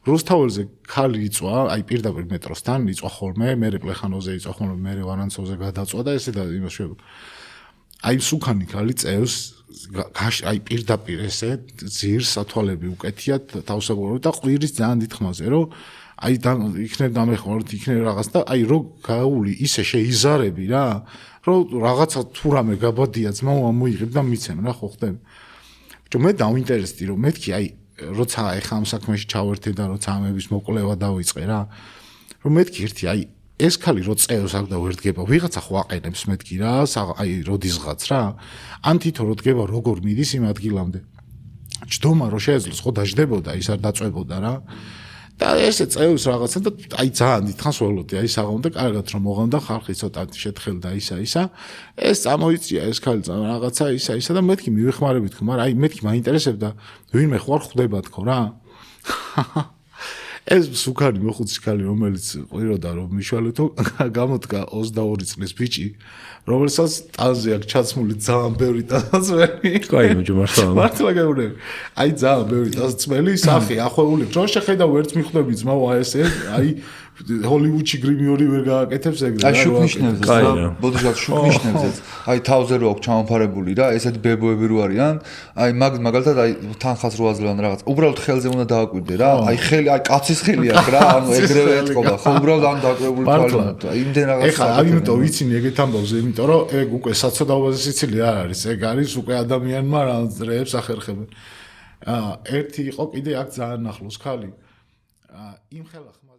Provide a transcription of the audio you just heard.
რუსთაველზე ქალი იწვა, აი პირდაპირ მეტროსთან იწვა ხოლმე, მე პლეხანოზე იწვა ხოლმე, მე ვარანცოვზე გადაწვა და ესე და იმაში. აი სუქანი ქალი წევს აი პირდაპირ ესე ძირს ათვალები უკეთიათ თავსაბურავად და ყვირის ძალიან დიდ ხმაზე, რომ აი იქნებ დამეხმაროთ, იქნებ რაღაც და აი რო გაული ისე შეიზარები რა, რომ რაღაცა თუ რამე გაბადია ძმა მოიღებ და მიცემ რა ხო ხდები. ბიჭო მე დავინტერესდი რომ მეთქი აი როცა ეხა ამ საქმეში ჩავერთე და როცა ამების მოკვლევა დავიწყე რა, რომ მეთქი ერთი აი ეს ქალი რო წევს აქ და ვერ დგება, ვიღაცა ხო აყენებს მეთქი რა, აი როდისღაც რა, ან თვითონ რო დგება როგორ მიდის იმ ადგილამდე. ჯდომა რო შეეძლოს ხო დაждდებოდა, ის არ დაწვებოდა რა. და ესე წევს რაღაცა და აი ძალიან დიდხანს ველოდი, აი საღამოდან კარგად რომ მოღამდა ხალხი ცოტა შეთხელდა ისა. ეს წამოიწია ეს ქალი რაღაცა ისა და მეთქი მივეხმარებით ხო, მაგრამ აი მეთქი მაინტერესებდა ვინმე ხო არ ხვდება თქო რა. ეს სუქანი მოხუცი ქალი რომელიც ყვიროდა რომ მიშვალეთო გამოდგა 22 წლის ბიჭი რომელსაც ტანზე აქვს ჩაცმული ძალიან ბევრი ტანსველი. კაი მოჯო მართლა გეუბნები. აი ძალიან ბევრი ტანსველი სახე ახვეული რო შეხედავ ერთ მიხვდები ძმაო აი ესე აი ჰოლივუდში გრიმიორი ვერ გააკეთებს ეგრე. აი შუქნიშნებზე ბოდიშალ შუქნიშნებზე აი თავზე რო აქვს ჩამოფარებული რა ესეთი ბებოები რო არიან აი მაგალითად აი თანხას რო აძლევან რაღაც უბრალოდ ხელზე უნდა დააკვირდე რა აი ხელი აი კაცის ხელი აქვს რა ანუ ეგრევე ეთყობა ხო უბრალოდ ამ დაკვირებული თვალით იმდენ რაღაც ეხლა ამიტომ ვიცინი ეგეთ ამბავს იმიტომ რომ ეგ უკვე საცოდავაზე სიცილი არ არის ეგ არის უკვე ადამიანმა რა ძრეებს ახერხებენ. ერთი იყო კიდე აქ ძალიან ახლოს ქალი იმ ხელახმას